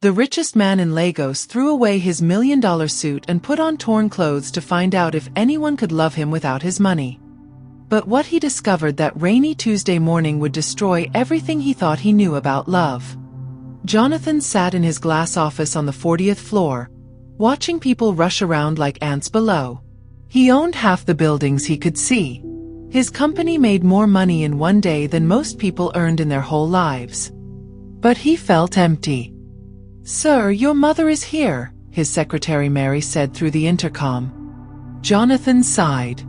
The richest man in Lagos threw away his $1 million suit and put on torn clothes to find out if anyone could love him without his money. But what he discovered that rainy Tuesday morning would destroy everything he thought he knew about love. Jonathan sat in his glass office on the 40th floor, watching people rush around like ants below. He owned half the buildings he could see. His company made more money in one day than most people earned in their whole lives. But he felt empty. "Sir, your mother is here," his secretary Mary said through the intercom. Jonathan sighed.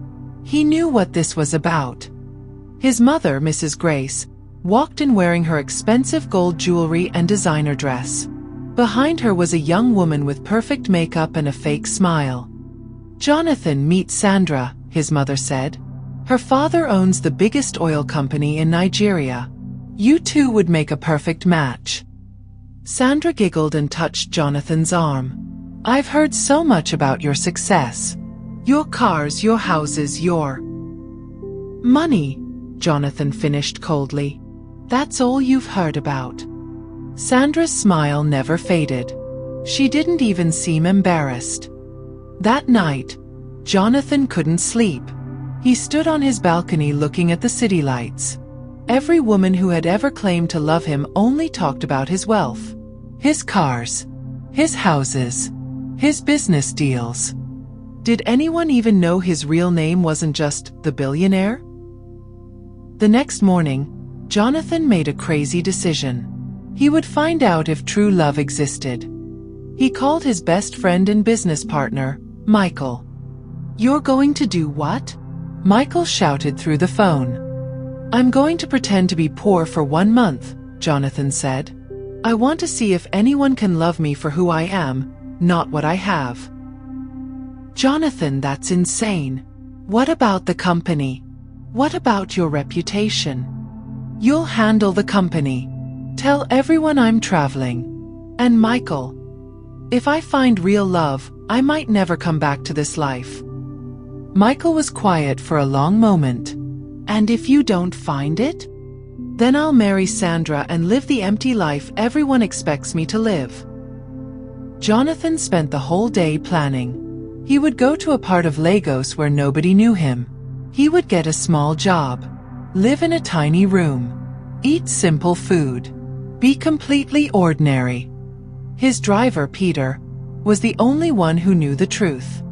He knew what this was about. His mother, Mrs. Grace, walked in wearing her expensive gold jewelry and designer dress. Behind her was a young woman with perfect makeup and a fake smile. "Jonathan, meet Sandra," his mother said. "Her father owns the biggest oil company in Nigeria. You two would make a perfect match." Sandra giggled and touched Jonathan's arm. "I've heard so much about your success. Your cars, your houses, your money," Jonathan finished coldly. "That's all you've heard about." Sandra's smile never faded. She didn't even seem embarrassed. That night, Jonathan couldn't sleep. He stood on his balcony looking at the city lights. Every woman who had ever claimed to love him only talked about his wealth, his cars, his houses, his business deals. Did anyone even know his real name wasn't just the billionaire? The next morning, Jonathan made a crazy decision. He would find out if true love existed. He called his best friend and business partner, Michael. "You're going to do what?" Michael shouted through the phone. "I'm going to pretend to be poor for 1 month," Jonathan said. "I want to see if anyone can love me for who I am, not what I have." "Jonathan, that's insane. What about the company? What about your reputation?" "You'll handle the company. Tell everyone I'm traveling. And Michael, if I find real love, I might never come back to this life." Michael was quiet for a long moment. "And if you don't find it? Then I'll marry Sandra and live the empty life everyone expects me to live." Jonathan spent the whole day planning. He would go to a part of Lagos where nobody knew him. He would get a small job, live in a tiny room, eat simple food, be completely ordinary. His driver, Peter, was the only one who knew the truth.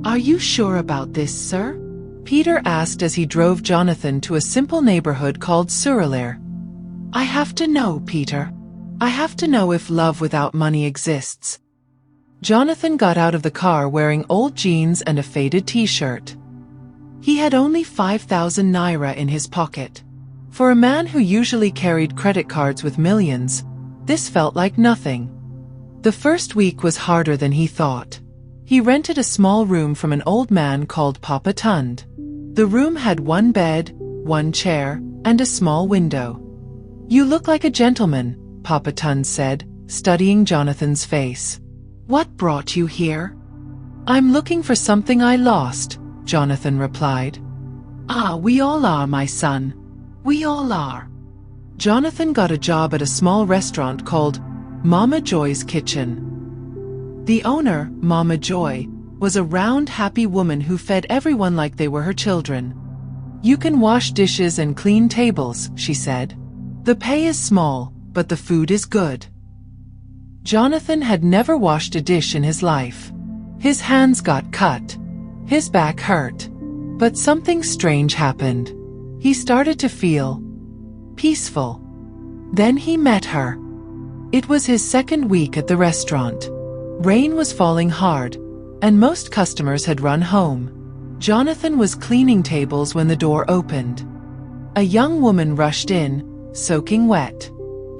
"Are you sure about this, sir?" Peter asked as he drove Jonathan to a simple neighborhood called Surulere. "I have to know, Peter. I have to know if love without money exists." Jonathan got out of the car wearing old jeans and a faded t-shirt. He had only 5,000 naira in his pocket. For a man who usually carried credit cards with millions, this felt like nothing. The first week was harder than he thought. He rented a small room from an old man called Papa Tund. The room had 1 bed, 1 chair, and a small window. "You look like a gentleman," Papa Tund said, studying Jonathan's face. "What brought you here?" "I'm looking for something I lost," Jonathan replied. "Ah, we all are, my son. We all are." Jonathan got a job at a small restaurant called Mama Joy's Kitchen. The owner, Mama Joy, was a round, happy woman who fed everyone like they were her children. "You can wash dishes and clean tables," she said. "The pay is small, but the food is good." Jonathan had never washed a dish in his life. His hands got cut. His back hurt. But something strange happened. He started to feel peaceful. Then he met her. It was his second week at the restaurant. Rain was falling hard, and most customers had run home. Jonathan was cleaning tables when the door opened. A young woman rushed in, soaking wet.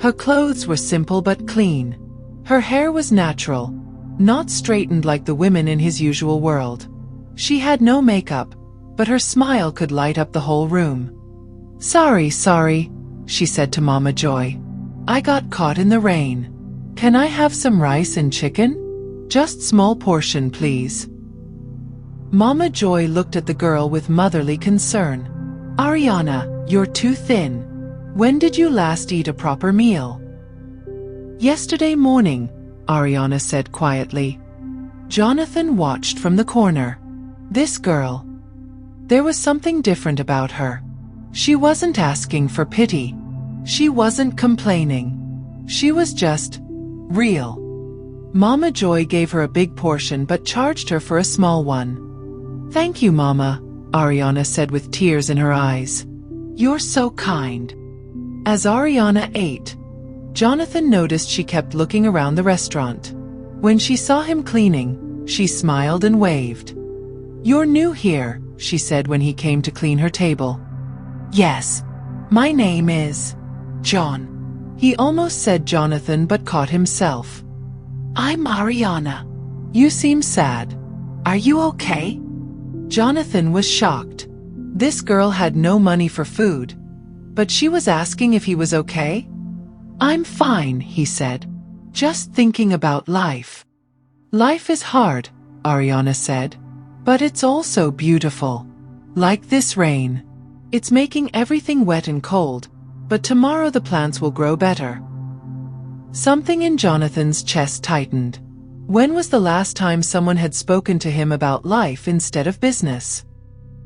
Her clothes were simple but clean. Her hair was natural, not straightened like the women in his usual world. She had no makeup, but her smile could light up the whole room. Sorry, she said to Mama Joy. "I got caught in the rain. Can I have some rice and chicken? Just small portion, please." Mama Joy looked at the girl with motherly concern. "Ariana, you're too thin. When did you last eat a proper meal?" Yesterday morning, Ariana said quietly. Jonathan watched from the corner. This girl. There was something different about her. She wasn't asking for pity. She wasn't complaining. She was just real. Mama Joy gave her a big portion but charged her for a small one. Thank you, Mama, Ariana said with tears in her eyes. You're so kind. As Ariana ate, Jonathan noticed she kept looking around the restaurant. When she saw him cleaning, she smiled and waved. You're new here, she said when he came to clean her table. Yes, my name is John. He almost said Jonathan but caught himself. I'm Ariana. You seem sad. Are you okay? Jonathan was shocked. This girl had no money for food, but she was asking if he was okay? I'm fine, he said. Just thinking about life. Life is hard, Ariana said, but it's also beautiful. Like this rain. It's making everything wet and cold, but tomorrow the plants will grow better. Something in Jonathan's chest tightened. When was the last time someone had spoken to him about life instead of business?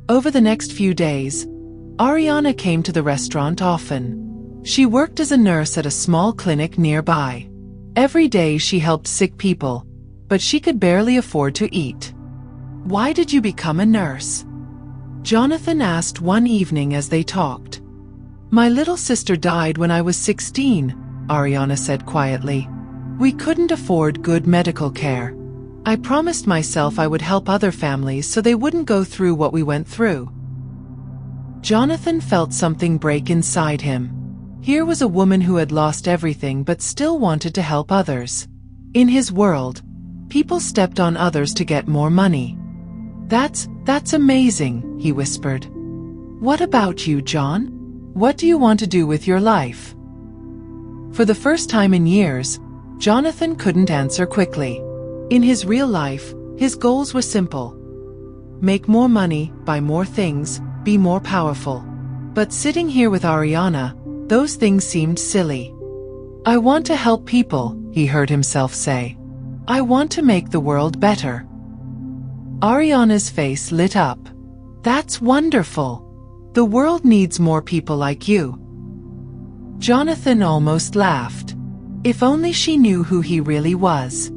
Over the next few days, Ariana came to the restaurant often. She worked as a nurse at a small clinic nearby. Every day she helped sick people, but she could barely afford to eat. Why did you become a nurse? Jonathan asked one evening as they talked. My little sister died when I was 16, Ariana said quietly. We couldn't afford good medical care. I promised myself I would help other families so they wouldn't go through what we went through. Jonathan felt something break inside him. Here was a woman who had lost everything but still wanted to help others. In his world, people stepped on others to get more money. That's amazing, he whispered. What about you, John? What do you want to do with your life? For the first time in years, Jonathan couldn't answer quickly. In his real life, his goals were simple. Make more money, buy more things, be more powerful. But sitting here with Ariana, those things seemed silly. I want to help people, he heard himself say. I want to make the world better. Ariana's face lit up. That's wonderful. The world needs more people like you. Jonathan almost laughed. If only she knew who he really was.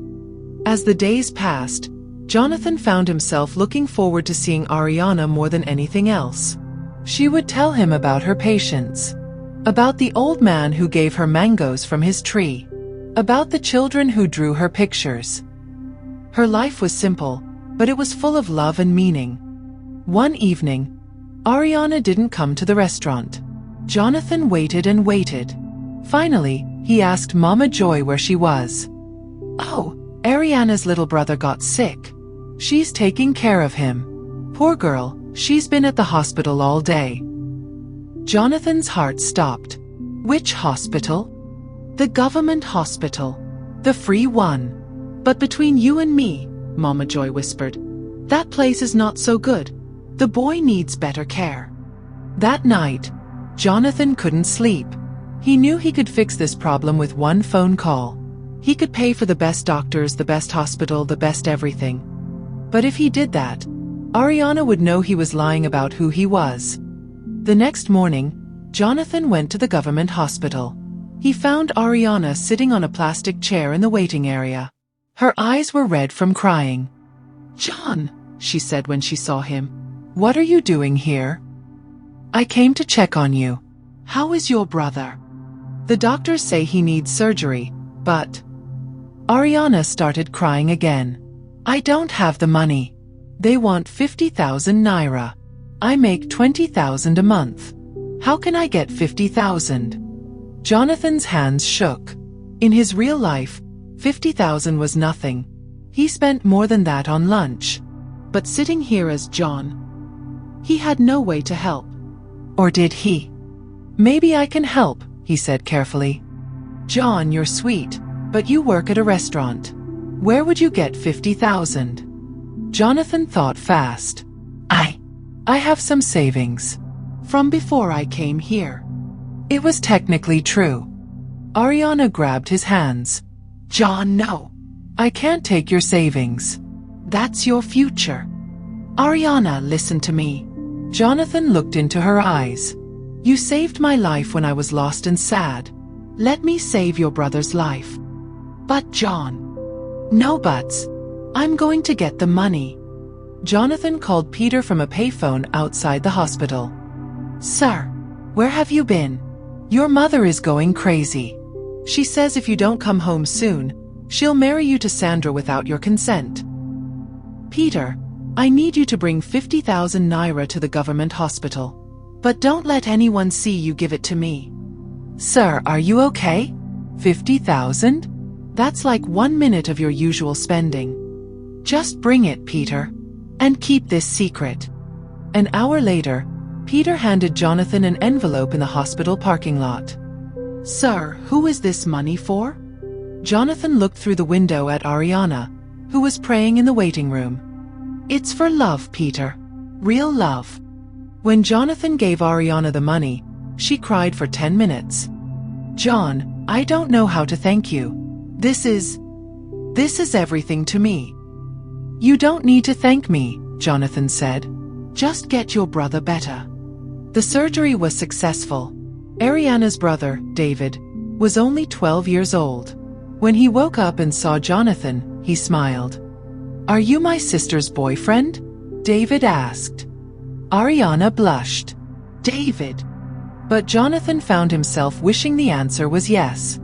As the days passed, Jonathan found himself looking forward to seeing Ariana more than anything else. She would tell him about her patients, about the old man who gave her mangoes from his tree, about the children who drew her pictures. Her life was simple, but it was full of love and meaning. One evening, Ariana didn't come to the restaurant. Jonathan waited and waited. Finally, he asked Mama Joy where she was. Oh, Ariana's little brother got sick. She's taking care of him. Poor girl, she's been at the hospital all day. Jonathan's heart stopped. Which hospital? The government hospital. The free one. But between you and me, Mama Joy whispered, that place is not so good. The boy needs better care. That night, Jonathan couldn't sleep. He knew he could fix this problem with one phone call. He could pay for the best doctors, the best hospital, the best everything. But if he did that, Ariana would know he was lying about who he was. The next morning, Jonathan went to the government hospital. He found Ariana sitting on a plastic chair in the waiting area. Her eyes were red from crying. John, she said when she saw him, what are you doing here? I came to check on you. How is your brother? The doctors say he needs surgery, but... Ariana started crying again. I don't have the money. They want 50,000 naira. I make 20,000 a month. How can I get 50,000? Jonathan's hands shook. In his real life, 50,000 was nothing. He spent more than that on lunch. But sitting here as John, he had no way to help. Or did he? Maybe I can help, he said carefully. John, you're sweet, but you work at a restaurant. Where would you get 50,000? Jonathan thought fast. I have some savings. From before I came here. It was technically true. Ariana grabbed his hands. "John, no. I can't take your savings. That's your future. Ariana, listen to me." Jonathan looked into her eyes. "You saved my life when I was lost and sad. Let me save your brother's life." "But John." "No buts. I'm going to get the money." Jonathan called Peter from a payphone outside the hospital. "Sir, where have you been? Your mother is going crazy. She says if you don't come home soon, she'll marry you to Sandra without your consent." "Peter, I need you to bring 50,000 naira to the government hospital. But don't let anyone see you give it to me." "Sir, are you okay? 50,000? That's like 1 minute of your usual spending. Just bring it, Peter. And keep this secret." An hour later, Peter handed Jonathan an envelope in the hospital parking lot. "Sir, who is this money for?" Jonathan looked through the window at Ariana, who was praying in the waiting room. "It's for love, Peter. Real love." When Jonathan gave Ariana the money, she cried for 10 minutes. "John, I don't know how to thank you. This is everything to me." "You don't need to thank me," Jonathan said. "Just get your brother better." The surgery was successful. Ariana's brother, David, was only 12 years old. When he woke up and saw Jonathan, he smiled. "Are you my sister's boyfriend?" David asked. Ariana blushed. "David." But Jonathan found himself wishing the answer was yes.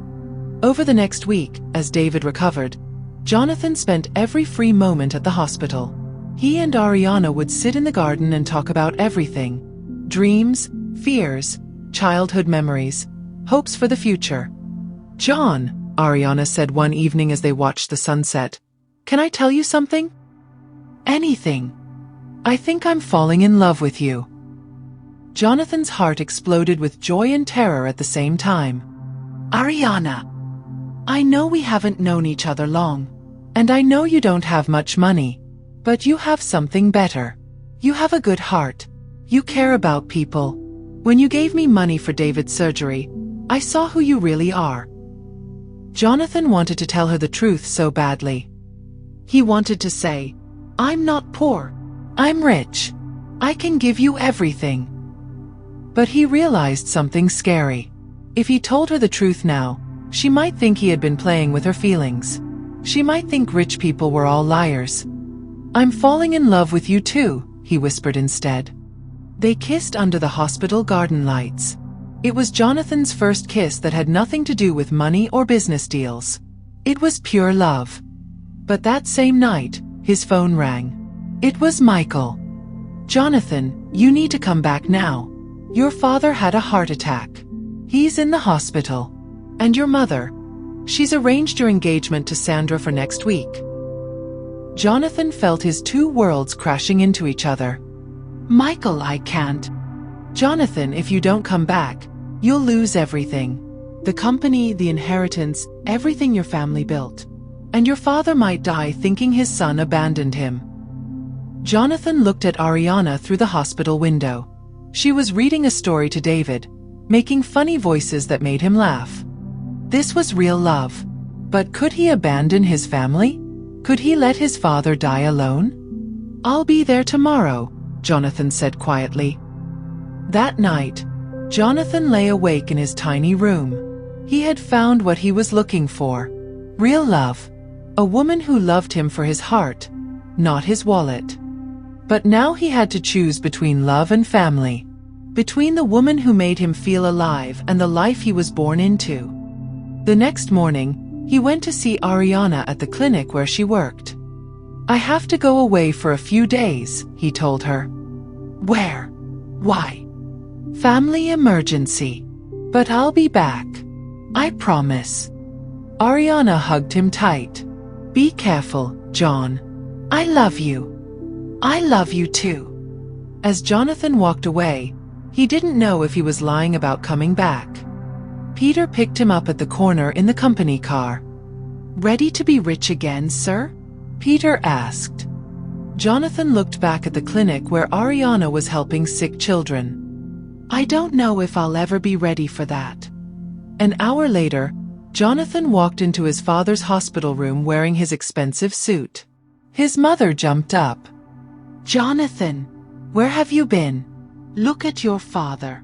Over the next week, as David recovered, Jonathan spent every free moment at the hospital. He and Ariana would sit in the garden and talk about everything. Dreams, fears, childhood memories, hopes for the future. "John," Ariana said one evening as they watched the sunset, "can I tell you something?" "Anything. I think I'm falling in love with you." Jonathan's heart exploded with joy and terror at the same time. "Ariana, I know we haven't known each other long, and I know you don't have much money, but you have something better. You have a good heart. You care about people. When you gave me money for David's surgery, I saw who you really are." Jonathan wanted to tell her the truth so badly. He wanted to say, "I'm not poor. I'm rich. I can give you everything." But he realized something scary. If he told her the truth now, she might think he had been playing with her feelings. She might think rich people were all liars. "I'm falling in love with you too," he whispered instead. They kissed under the hospital garden lights. It was Jonathan's first kiss that had nothing to do with money or business deals. It was pure love. But that same night, his phone rang. It was Michael. "Jonathan, you need to come back now. Your father had a heart attack. He's in the hospital. And your mother, she's arranged your engagement to Sandra for next week." Jonathan felt his two worlds crashing into each other. "Michael, I can't." "Jonathan, if you don't come back, you'll lose everything. The company, the inheritance, everything your family built. And your father might die thinking his son abandoned him." Jonathan looked at Ariana through the hospital window. She was reading a story to David, making funny voices that made him laugh. This was real love. But could he abandon his family? Could he let his father die alone? "I'll be there tomorrow," Jonathan said quietly. That night, Jonathan lay awake in his tiny room. He had found what he was looking for. Real love. A woman who loved him for his heart, not his wallet. But now he had to choose between love and family. Between the woman who made him feel alive and the life he was born into. The next morning, he went to see Ariana at the clinic where she worked. "I have to go away for a few days," he told her. "Where? Why?" "Family emergency. But I'll be back. I promise." Ariana hugged him tight. "Be careful, John. I love you. I love you too." As Jonathan walked away, he didn't know if he was lying about coming back. Peter picked him up at the corner in the company car. "Ready to be rich again, sir?" Peter asked. Jonathan looked back at the clinic where Ariana was helping sick children. "I don't know if I'll ever be ready for that." An hour later, Jonathan walked into his father's hospital room wearing his expensive suit. His mother jumped up. "Jonathan, where have you been? Look at your father."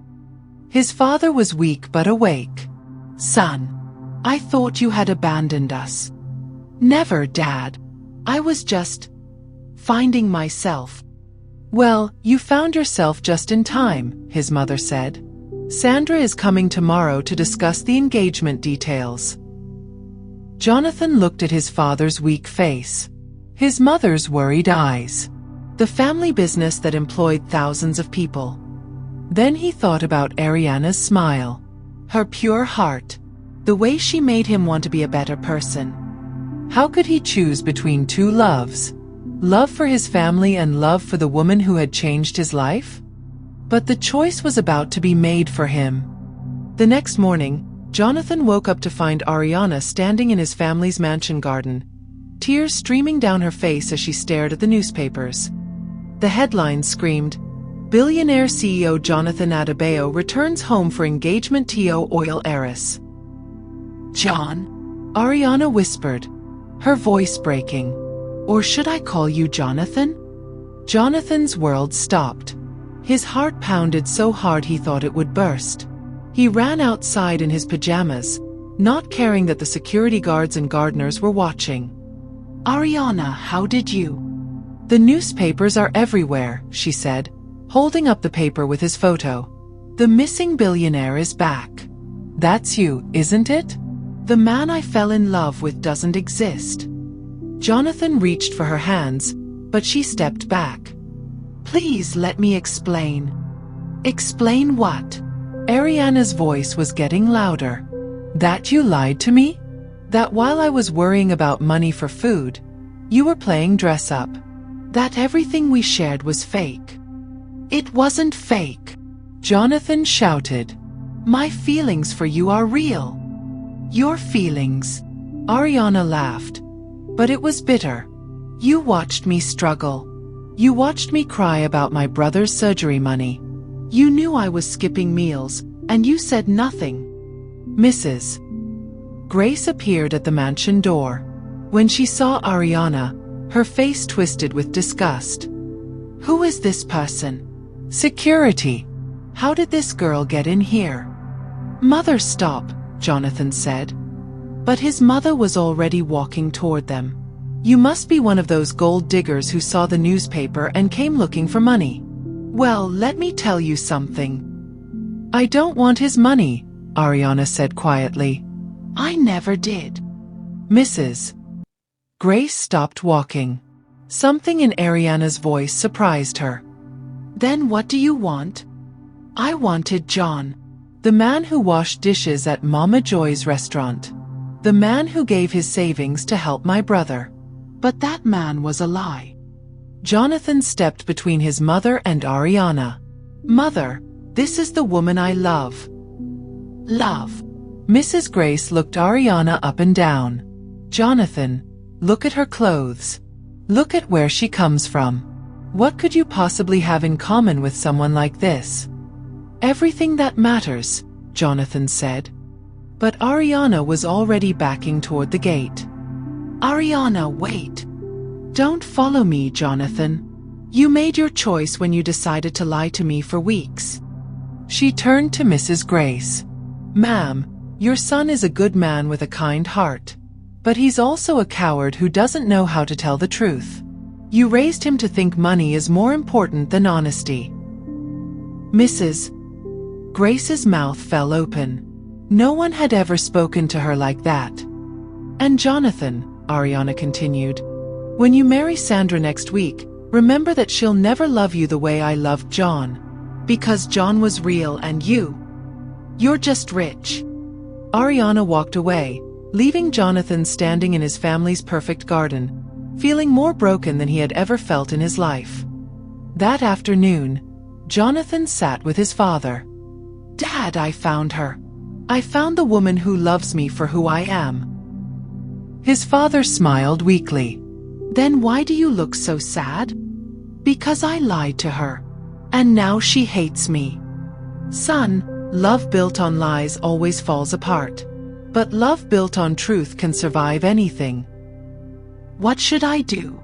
His father was weak but awake. "Son, I thought you had abandoned us." "Never, Dad. I was just finding myself." "Well, you found yourself just in time," his mother said. "Sandra is coming tomorrow to discuss the engagement details." Jonathan looked at his father's weak face. His mother's worried eyes. The family business that employed thousands of people. Then he thought about Ariana's smile. Her pure heart. The way she made him want to be a better person. How could he choose between two loves? Love for his family and love for the woman who had changed his life? But the choice was about to be made for him. The next morning, Jonathan woke up to find Ariana standing in his family's mansion garden, tears streaming down her face as she stared at the newspapers. The headlines screamed, "Billionaire CEO Jonathan Adebayo returns home for engagement to oil heiress." "John?" Ariana whispered, her voice breaking. "Or should I call you Jonathan?" Jonathan's world stopped. His heart pounded so hard he thought it would burst. He ran outside in his pajamas, not caring that the security guards and gardeners were watching. "Ariana, how did you?" "The newspapers are everywhere," she said, holding up the paper with his photo. "The missing billionaire is back." "That's you, isn't it?" "The man I fell in love with doesn't exist." Jonathan reached for her hands, but she stepped back. "Please let me explain." "Explain what?" Ariana's voice was getting louder. "That you lied to me? That while I was worrying about money for food, you were playing dress up? That everything we shared was fake?" "It wasn't fake," Jonathan shouted. "My feelings for you are real." "Your feelings?" Ariana laughed. But it was bitter. "You watched me struggle. You watched me cry about my brother's surgery money. You knew I was skipping meals, and you said nothing." Mrs. Grace appeared at the mansion door. When she saw Ariana, her face twisted with disgust. "Who is this person?" "Security. How did this girl get in here?" "Mother, stop," Jonathan said. But his mother was already walking toward them. "You must be one of those gold diggers who saw the newspaper and came looking for money." "Well, let me tell you something." "I don't want his money," Ariana said quietly. "I never did." Mrs. Grace stopped walking. Something in Ariana's voice surprised her. "Then what do you want?" "I wanted John. The man who washed dishes at Mama Joy's restaurant. The man who gave his savings to help my brother." "But that man was a lie." Jonathan stepped between his mother and Ariana. "Mother, this is the woman I love." "Love?" Mrs. Grace looked Ariana up and down. "Jonathan, look at her clothes. Look at where she comes from. What could you possibly have in common with someone like this?" "Everything that matters," Jonathan said. But Ariana was already backing toward the gate. "Ariana, wait. Don't follow me, Jonathan. You made your choice when you decided to lie to me for weeks." She turned to Mrs. Grace. "Ma'am, your son is a good man with a kind heart. But he's also a coward who doesn't know how to tell the truth. You raised him to think money is more important than honesty." Mrs. Grace's mouth fell open. No one had ever spoken to her like that. "And Jonathan," Ariana continued, "when you marry Sandra next week, remember that she'll never love you the way I loved John. Because John was real and you're just rich." Ariana walked away, leaving Jonathan standing in his family's perfect garden, feeling more broken than he had ever felt in his life. That afternoon, Jonathan sat with his father. "Dad, I found her. I found the woman who loves me for who I am." His father smiled weakly. "Then why do you look so sad?" "Because I lied to her. And now she hates me." "Son, love built on lies always falls apart. But love built on truth can survive anything. What should I do?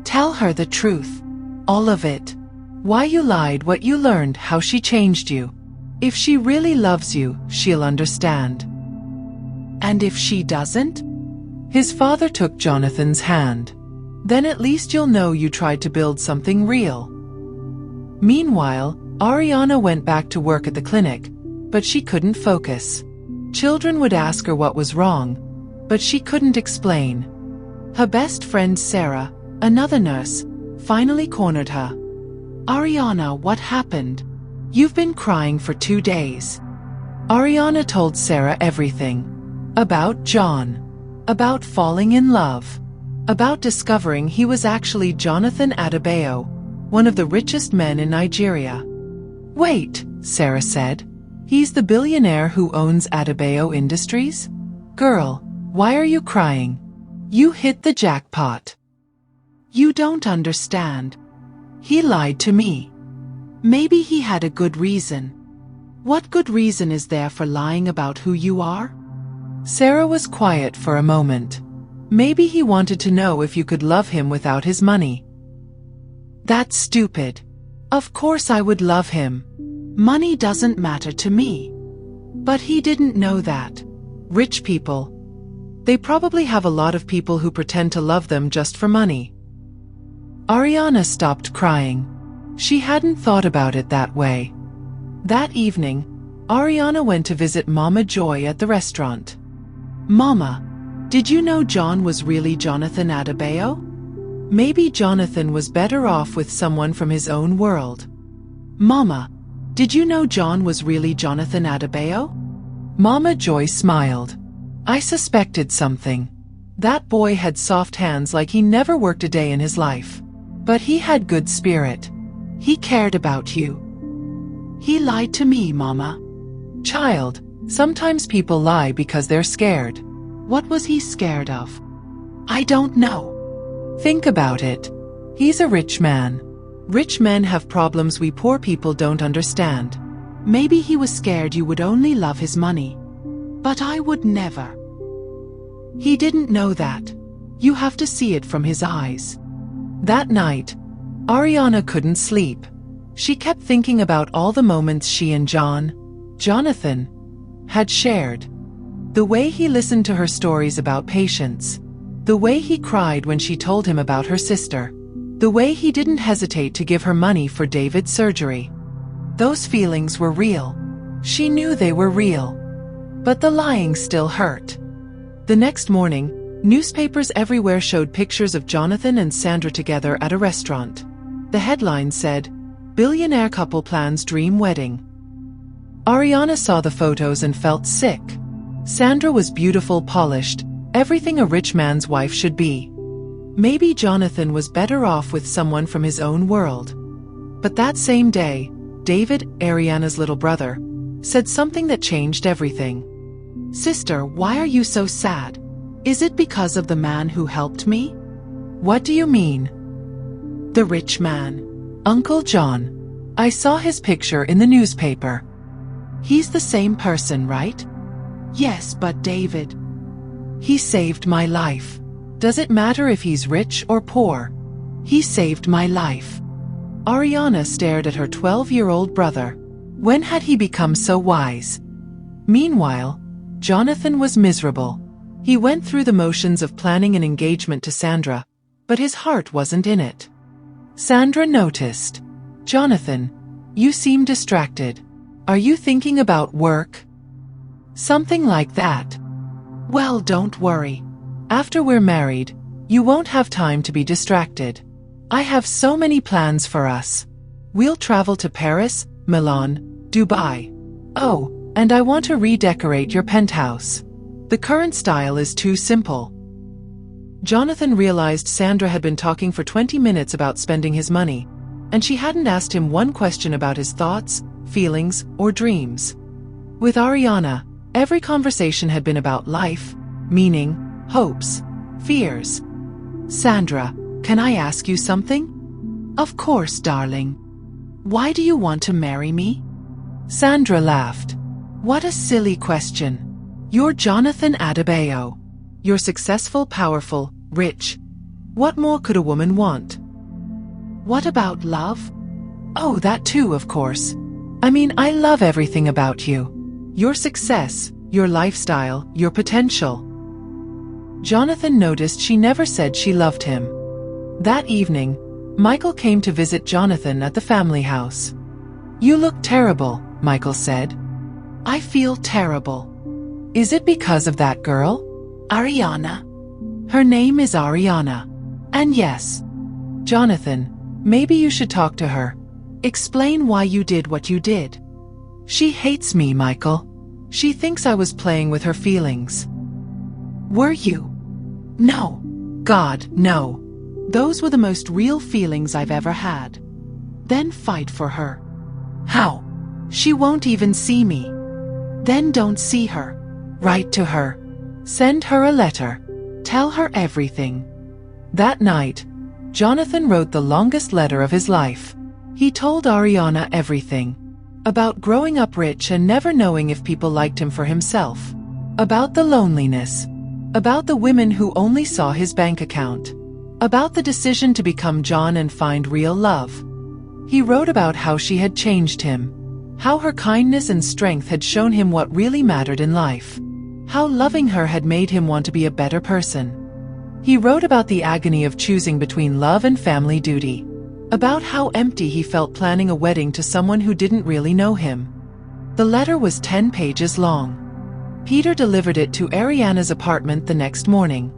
Tell her the truth. All of it. Why you lied, what you learned, how she changed you. If she really loves you, she'll understand. And if she doesn't? His father took Jonathan's hand. Then at least you'll know you tried to build something real. Meanwhile, Ariana went back to work at the clinic, but she couldn't focus. Children would ask her what was wrong, but she couldn't explain. Her best friend Sarah, another nurse, finally cornered her. Ariana, what happened? You've been crying for 2 days. Ariana told Sarah everything. About John. About falling in love. About discovering he was actually Jonathan Adebayo, one of the richest men in Nigeria. Wait, Sarah said. He's the billionaire who owns Adebayo Industries? Girl, why are you crying? You hit the jackpot. You don't understand. He lied to me. Maybe he had a good reason. What good reason is there for lying about who you are? Sarah was quiet for a moment. Maybe he wanted to know if you could love him without his money. That's stupid. Of course I would love him. Money doesn't matter to me. But he didn't know that. Rich people. They probably have a lot of people who pretend to love them just for money. Ariana stopped crying. She hadn't thought about it that way. That evening, Ariana went to visit Mama Joy at the restaurant. Mama, did you know John was really Jonathan Adebayo? Maybe Jonathan was better off with someone from his own world. Mama, did you know John was really Jonathan Adebayo? Mama Joy smiled. I suspected something. That boy had soft hands like he never worked a day in his life. But he had good spirit. He cared about you. He lied to me, Mama. Child, sometimes people lie because they're scared. What was he scared of? I don't know. Think about it. He's a rich man. Rich men have problems we poor people don't understand. Maybe he was scared you would only love his money. But I would never. He didn't know that. You have to see it from his eyes. That night, Ariana couldn't sleep. She kept thinking about all the moments she and Jonathan, had shared. The way he listened to her stories about patience. The way he cried when she told him about her sister. The way he didn't hesitate to give her money for David's surgery. Those feelings were real. She knew they were real. But the lying still hurt. The next morning, newspapers everywhere showed pictures of Jonathan and Sandra together at a restaurant. The headline said, "Billionaire couple plans dream wedding." Ariana saw the photos and felt sick. Sandra was beautiful, polished, everything a rich man's wife should be. Maybe Jonathan was better off with someone from his own world. But that same day, David, Ariana's little brother, said something that changed everything. Sister, why are you so sad? Is it because of the man who helped me? What do you mean? The rich man. Uncle John. I saw his picture in the newspaper. He's the same person, right? Yes, but David. He saved my life. Does it matter if he's rich or poor? He saved my life. Ariana stared at her 12-year-old brother. When had he become so wise? Meanwhile, Jonathan was miserable. He went through the motions of planning an engagement to Sandra, but his heart wasn't in it. Sandra noticed. Jonathan, you seem distracted. Are you thinking about work? Something like that. Well, don't worry. After we're married, you won't have time to be distracted. I have so many plans for us. We'll travel to Paris, Milan, Dubai. Oh, and I want to redecorate your penthouse. The current style is too simple. Jonathan realized Sandra had been talking for 20 minutes about spending his money, and she hadn't asked him one question about his thoughts, feelings, or dreams. With Ariana, every conversation had been about life, meaning, hopes, fears. Sandra, can I ask you something? Of course, darling. Why do you want to marry me? Sandra laughed. What a silly question. You're Jonathan Adebayo. You're successful, powerful, rich. What more could a woman want? What about love? Oh, that too, of course. I mean, I love everything about you. Your success, your lifestyle, your potential. Jonathan noticed she never said she loved him. That evening, Michael came to visit Jonathan at the family house. You look terrible, Michael said. I feel terrible. Is it because of that girl? Ariana. Her name is Ariana. And yes. Jonathan, maybe you should talk to her. Explain why you did what you did. She hates me, Michael. She thinks I was playing with her feelings. Were you? No. God, no. Those were the most real feelings I've ever had. Then fight for her. How? She won't even see me. Then don't see her. Write to her. Send her a letter. Tell her everything. That night, Jonathan wrote the longest letter of his life. He told Ariana everything. About growing up rich and never knowing if people liked him for himself. About the loneliness. About the women who only saw his bank account. About the decision to become John and find real love. He wrote about how she had changed him. How her kindness and strength had shown him what really mattered in life. How loving her had made him want to be a better person. He wrote about the agony of choosing between love and family duty. About how empty he felt planning a wedding to someone who didn't really know him. The letter was 10 pages long. Peter delivered it to Ariana's apartment the next morning.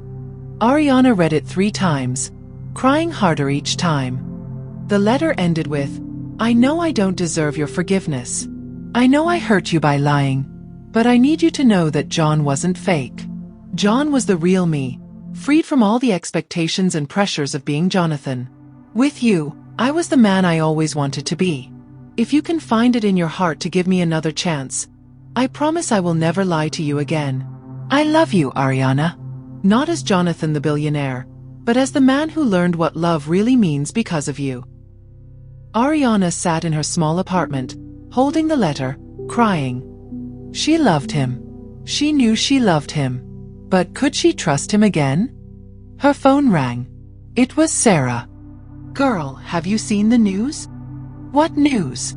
Ariana read it 3 times, crying harder each time. The letter ended with, I know I don't deserve your forgiveness. I know I hurt you by lying. But I need you to know that John wasn't fake. John was the real me, freed from all the expectations and pressures of being Jonathan. With you, I was the man I always wanted to be. If you can find it in your heart to give me another chance, I promise I will never lie to you again. I love you, Ariana. Not as Jonathan the billionaire, but as the man who learned what love really means because of you. Ariana sat in her small apartment, holding the letter, crying. She loved him. She knew she loved him. But could she trust him again? Her phone rang. It was Sarah. Girl, have you seen the news? What news?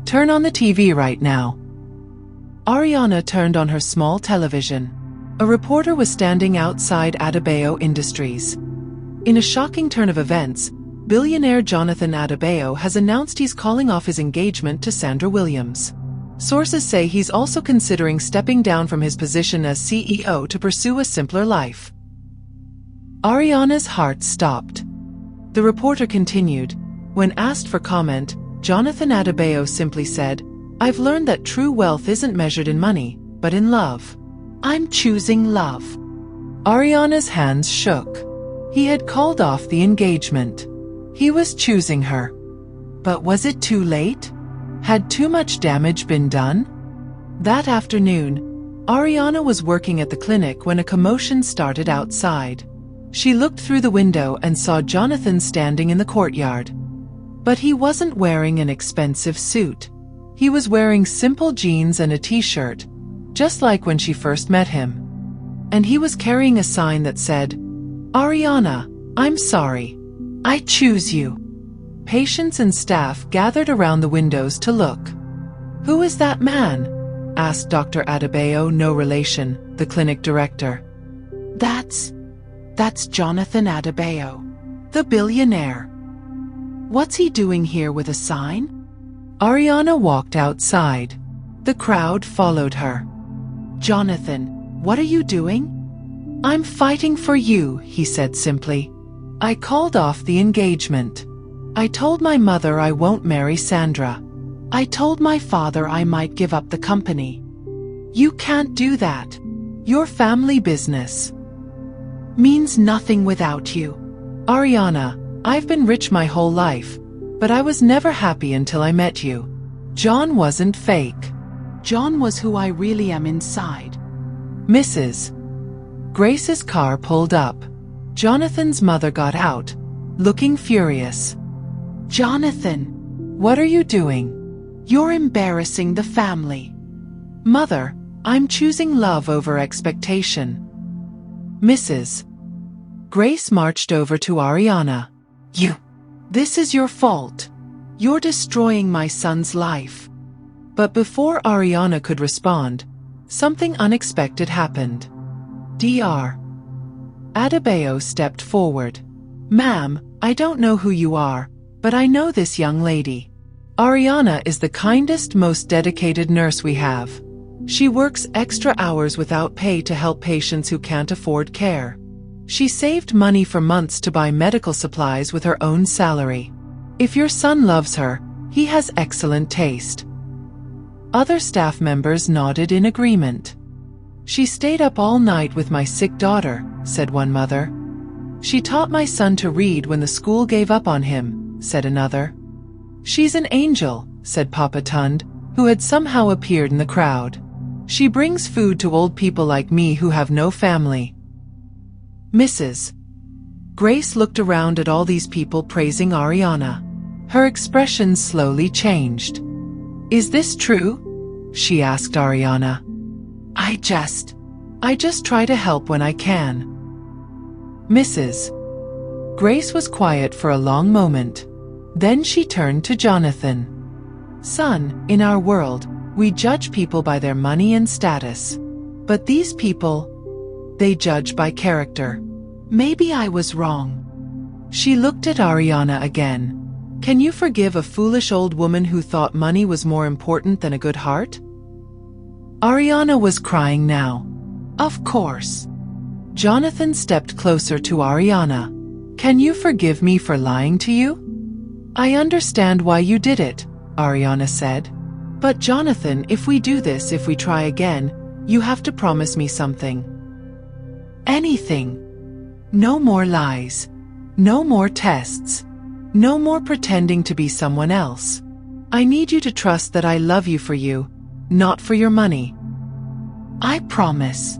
Turn on the TV right now. Ariana turned on her small television. A reporter was standing outside Adebayo Industries. In a shocking turn of events, billionaire Jonathan Adebayo has announced he's calling off his engagement to Sandra Williams. Sources say he's also considering stepping down from his position as CEO to pursue a simpler life. Ariana's heart stopped. The reporter continued. When asked for comment, Jonathan Adebayo simply said, I've learned that true wealth isn't measured in money, but in love. I'm choosing love. Ariana's hands shook. He had called off the engagement. He was choosing her. But was it too late? Had too much damage been done? That afternoon, Ariana was working at the clinic when a commotion started outside. She looked through the window and saw Jonathan standing in the courtyard. But he wasn't wearing an expensive suit. He was wearing simple jeans and a t-shirt, just like when she first met him. And he was carrying a sign that said, Ariana, I'm sorry. I choose you. Patients and staff gathered around the windows to look. Who is that man? Asked Dr. Adebayo, no relation, the clinic director. That's Jonathan Adebayo, the billionaire. What's he doing here with a sign? Ariana walked outside. The crowd followed her. Jonathan, what are you doing? I'm fighting for you, he said simply. I called off the engagement. I told my mother I won't marry Sandra. I told my father I might give up the company. You can't do that. Your family business means nothing without you. Ariana, I've been rich my whole life, but I was never happy until I met you. John wasn't fake. John was who I really am inside. Mrs. Grace's car pulled up. Jonathan's mother got out, looking furious. Jonathan, what are you doing? You're embarrassing the family. Mother, I'm choosing love over expectation. Mrs. Grace marched over to Ariana. This is your fault. You're destroying my son's life. But before Ariana could respond, something unexpected happened. Dr. Adebayo stepped forward. Ma'am, I don't know who you are, but I know this young lady. Ariana is the kindest, most dedicated nurse we have. She works extra hours without pay to help patients who can't afford care. She saved money for months to buy medical supplies with her own salary. If your son loves her, he has excellent taste. Other staff members nodded in agreement. She stayed up all night with my sick daughter, said one mother. She taught my son to read when the school gave up on him, said another. She's an angel, said Papa Tund, who had somehow appeared in the crowd. She brings food to old people like me who have no family. Mrs. Grace looked around at all these people praising Ariana. Her expression slowly changed. Is this true? She asked Ariana. I just try to help when I can. Mrs. Grace was quiet for a long moment. Then she turned to Jonathan. Son, in our world, we judge people by their money and status. But these people, they judge by character. Maybe I was wrong. She looked at Ariana again. Can you forgive a foolish old woman who thought money was more important than a good heart? Ariana was crying now. Of course. Jonathan stepped closer to Ariana. Can you forgive me for lying to you? I understand why you did it, Ariana said. But Jonathan, if we do this, if we try again, you have to promise me something. Anything. No more lies. No more tests. No more pretending to be someone else. I need you to trust that I love you for you, not for your money. I promise.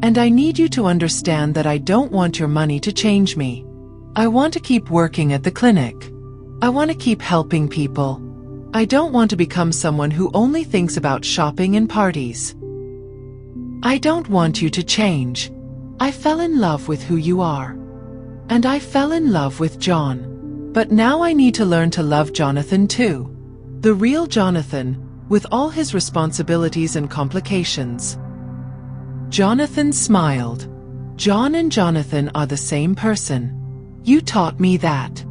And I need you to understand that I don't want your money to change me. I want to keep working at the clinic. I want to keep helping people. I don't want to become someone who only thinks about shopping and parties. I don't want you to change. I fell in love with who you are. And I fell in love with John. But now I need to learn to love Jonathan too. The real Jonathan, with all his responsibilities and complications. Jonathan smiled. John and Jonathan are the same person. You taught me that.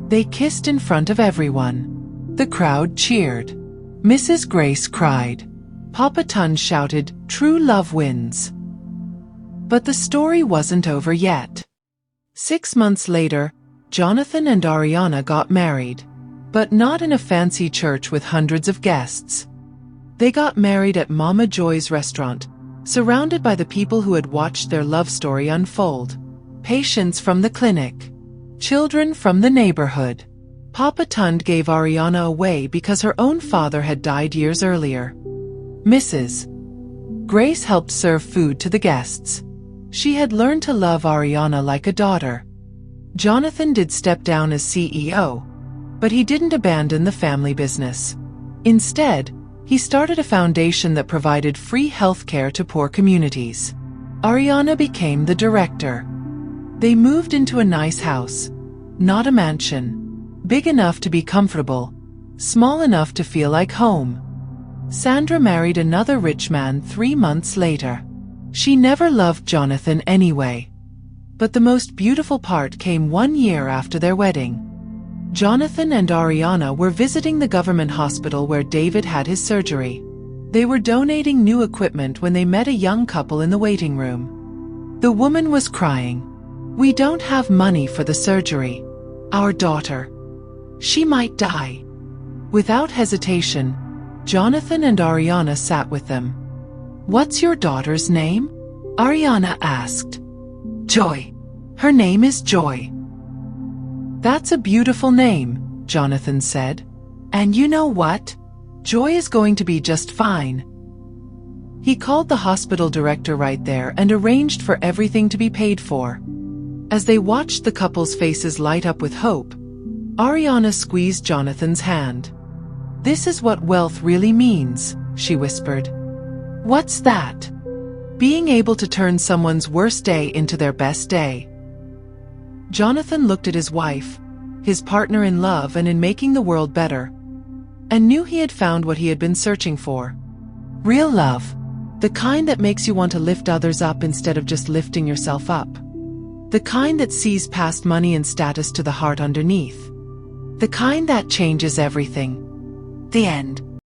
They kissed in front of everyone. The crowd cheered. Mrs. Grace cried. Papa Tund shouted, "True love wins." But the story wasn't over yet. 6 months later, Jonathan and Ariana got married. But not in a fancy church with hundreds of guests. They got married at Mama Joy's restaurant, surrounded by the people who had watched their love story unfold. Patients from the clinic. Children from the neighborhood. Papa Tund gave Ariana away because her own father had died years earlier. Mrs. Grace helped serve food to the guests. She had learned to love Ariana like a daughter. Jonathan did step down as CEO, but he didn't abandon the family business. Instead, he started a foundation that provided free healthcare to poor communities. Ariana became the director. They moved into a nice house, not a mansion, big enough to be comfortable, small enough to feel like home. Sandra married another rich man 3 months later. She never loved Jonathan anyway. But the most beautiful part came 1 year after their wedding. Jonathan and Ariana were visiting the government hospital where David had his surgery. They were donating new equipment when they met a young couple in the waiting room. The woman was crying. We don't have money for the surgery. Our daughter. She might die. Without hesitation, Jonathan and Ariana sat with them. What's your daughter's name? Ariana asked. Joy. Her name is Joy. That's a beautiful name, Jonathan said. And you know what? Joy is going to be just fine. He called the hospital director right there and arranged for everything to be paid for. As they watched the couple's faces light up with hope, Ariana squeezed Jonathan's hand. This is what wealth really means, she whispered. What's that? Being able to turn someone's worst day into their best day. Jonathan looked at his wife, his partner in love and in making the world better, and knew he had found what he had been searching for. Real love. The kind that makes you want to lift others up instead of just lifting yourself up. The kind that sees past money and status to the heart underneath. The kind that changes everything. The end.